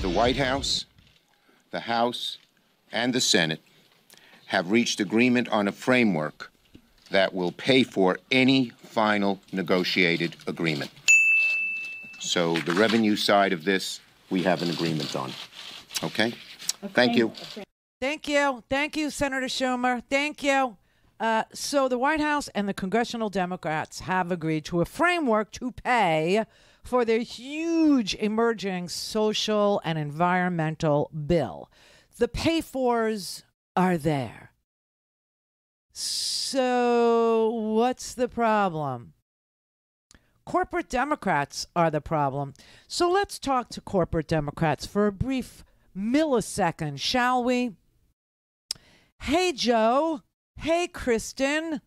the White House, the House, and the Senate have reached agreement on a framework that will pay for any final negotiated agreement. So the revenue side of this, we have an agreement on. Okay? Thank you. Thank you. Thank you, Senator Schumer. Thank you. So the White House and the congressional Democrats have agreed to a framework to pay for their huge emerging social and environmental bill. The pay-fors are there. So what's the problem? Corporate Democrats are the problem. So let's talk to corporate Democrats for a brief millisecond, shall we? Hey, Joe. Hey, Kristen.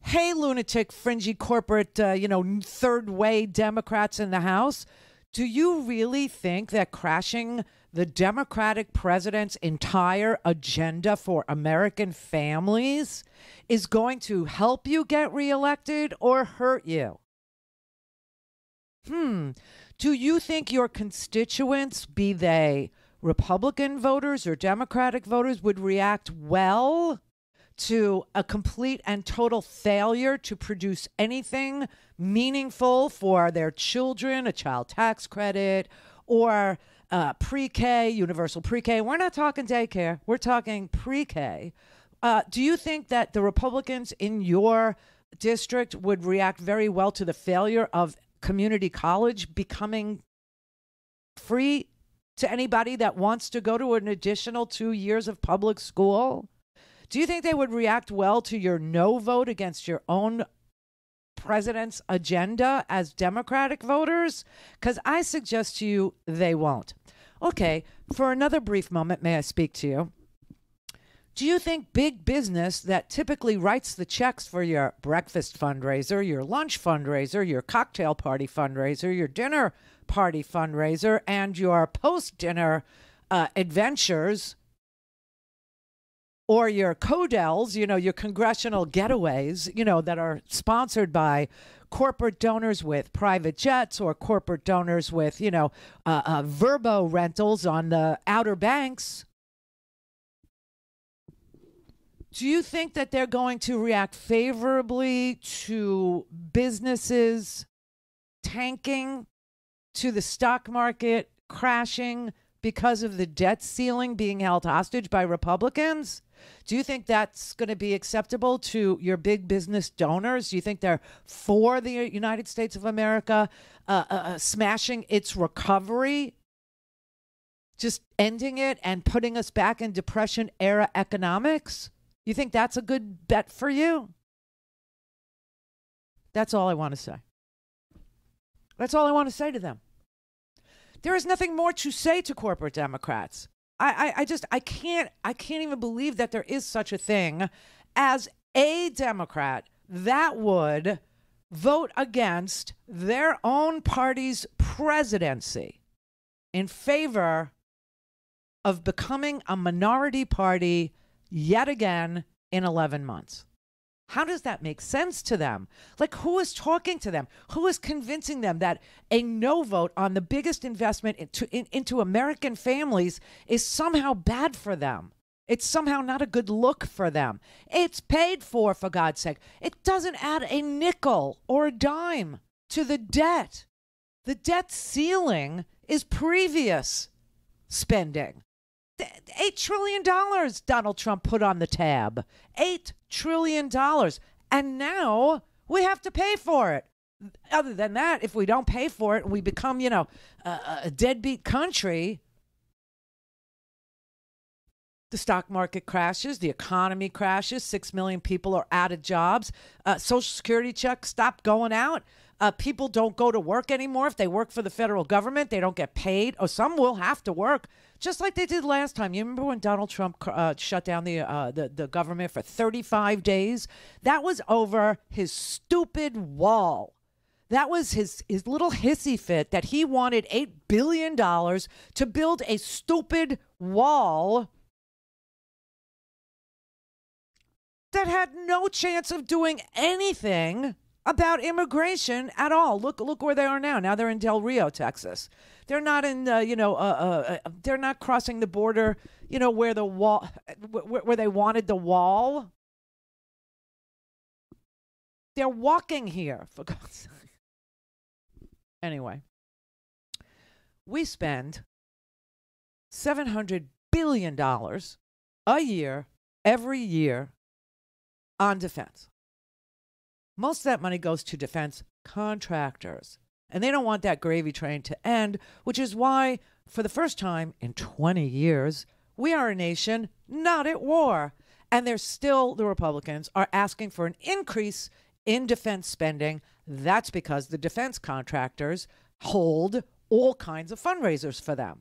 Hey, lunatic, fringy corporate, third-way Democrats in the House. Do you really think that crashing the Democratic president's entire agenda for American families is going to help you get reelected or hurt you? Do you think your constituents, be they Republican voters or Democratic voters, would react well to a complete and total failure to produce anything meaningful for their children, a child tax credit, or pre-K, universal pre-K? We're not talking daycare. We're talking pre-K. Do you think that the Republicans in your district would react very well to the failure of community college becoming free to anybody that wants to go to an additional 2 years of public school? Do you think they would react well to your no vote against your own president's agenda as Democratic voters? Because I suggest to you they won't. Okay, for another brief moment, may I speak to you? Do you think big business that typically writes the checks for your breakfast fundraiser, your lunch fundraiser, your cocktail party fundraiser, your dinner party fundraiser, and your post-dinner adventures, or your CODELs, your congressional getaways, that are sponsored by corporate donors with private jets or corporate donors with, Verbo rentals on the Outer Banks? Do you think that they're going to react favorably to businesses tanking, to the stock market crashing because of the debt ceiling being held hostage by Republicans? Do you think that's going to be acceptable to your big business donors? Do you think they're for the United States of America smashing its recovery, just ending it and putting us back in Depression-era economics? You think that's a good bet for you? That's all I want to say. That's all I want to say to them. There is nothing more to say to corporate Democrats. I can't even believe that there is such a thing as a Democrat that would vote against their own party's presidency in favor of becoming a minority party yet again in 11 months. How does that make sense to them? Like, who is talking to them? Who is convincing them that a no vote on the biggest investment into American families is somehow bad for them? It's somehow not a good look for them. It's paid for God's sake. It doesn't add a nickel or a dime to the debt. The debt ceiling is previous spending. $8 trillion Donald Trump put on the tab. $8 trillion. And now we have to pay for it. Other than that, if we don't pay for it and we become, a deadbeat country, the stock market crashes, the economy crashes, 6 million people are out of jobs, Social Security checks stop going out. People don't go to work anymore. If they work for the federal government, they don't get paid. Or some will have to work, just like they did last time. You remember when Donald Trump shut down the government for 35 days? That was over his stupid wall. That was his little hissy fit that he wanted $8 billion to build a stupid wall that had no chance of doing anything about immigration at all. Look where they are now. Now they're in Del Rio, Texas. They're not in, they're not crossing the border, where the wall, where they wanted the wall. They're walking here, for God's sake. Anyway, we spend $700 billion a year, every year, on defense. Most of that money goes to defense contractors. And they don't want that gravy train to end, which is why, for the first time in 20 years, we are a nation not at war. And there's still, the Republicans are asking for an increase in defense spending. That's because the defense contractors hold all kinds of fundraisers for them.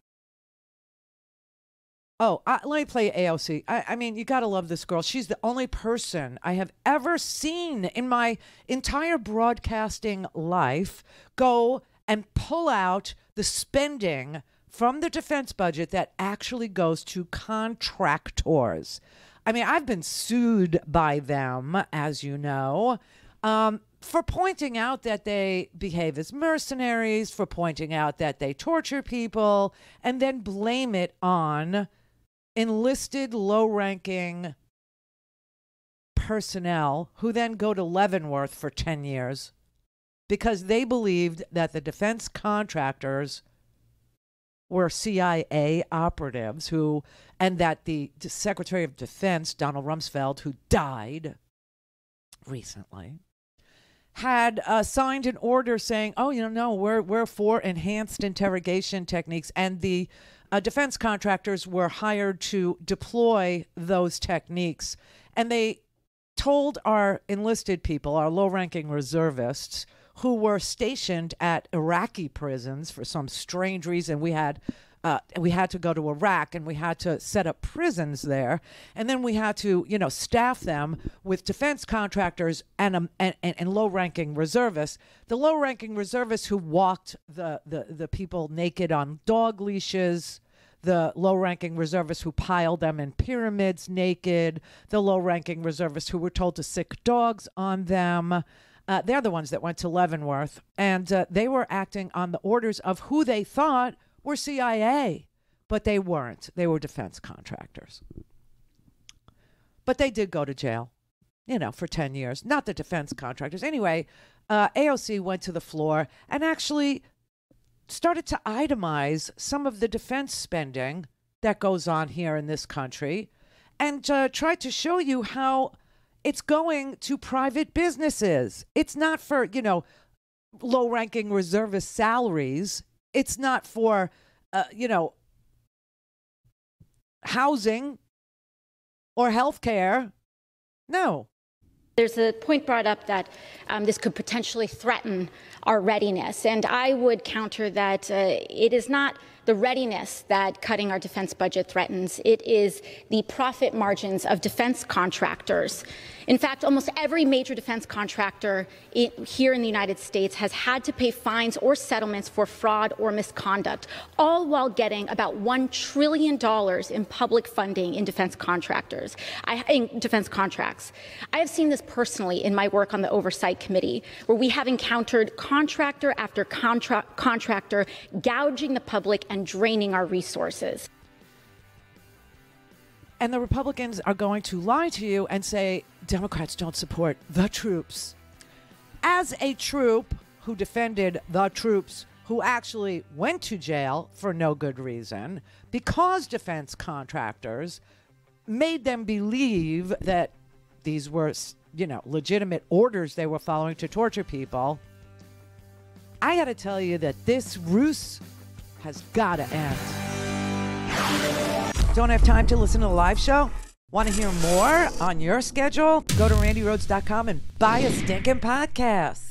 Oh, let me play AOC. I mean, you got to love this girl. She's the only person I have ever seen in my entire broadcasting life go and pull out the spending from the defense budget that actually goes to contractors. I mean, I've been sued by them, as you know, for pointing out that they behave as mercenaries, for pointing out that they torture people, and then blame it on enlisted low-ranking personnel who then go to Leavenworth for 10 years because they believed that the defense contractors were CIA operatives and that the Secretary of Defense, Donald Rumsfeld, who died recently, had signed an order saying, oh, no, we're for enhanced interrogation techniques, and the defense contractors were hired to deploy those techniques. And they told our enlisted people, our low-ranking reservists, who were stationed at Iraqi prisons for some strange reason. We had to go to Iraq, and we had to set up prisons there, and then we had to, staff them with defense contractors and low-ranking reservists. The low-ranking reservists who walked the people naked on dog leashes, the low-ranking reservists who piled them in pyramids naked, the low-ranking reservists who were told to sick dogs on them. They're the ones that went to Leavenworth, and they were acting on the orders of who they thought were CIA, but they weren't. They were defense contractors. But they did go to jail, for 10 years. Not the defense contractors. Anyway, AOC went to the floor and actually started to itemize some of the defense spending that goes on here in this country and tried to show you how it's going to private businesses. It's not for, low-ranking reservist salaries. It's not for, housing or health care. No. There's a point brought up that this could potentially threaten our readiness. And I would counter that it is not the readiness that cutting our defense budget threatens. It is the profit margins of defense contractors. In fact, almost every major defense contractor here in the United States has had to pay fines or settlements for fraud or misconduct, all while getting about $1 trillion in public funding in defense contracts. I have seen this personally in my work on the Oversight Committee, where we have encountered contractor after contractor gouging the public and draining our resources. And the Republicans are going to lie to you and say Democrats don't support the troops. As a troop who defended the troops who actually went to jail for no good reason because defense contractors made them believe that these were, legitimate orders they were following to torture people, I got to tell you that this ruse has got to end. Don't have time to listen to the live show? Want to hear more on your schedule? Go to RandiRhodes.com and buy a stinking podcast.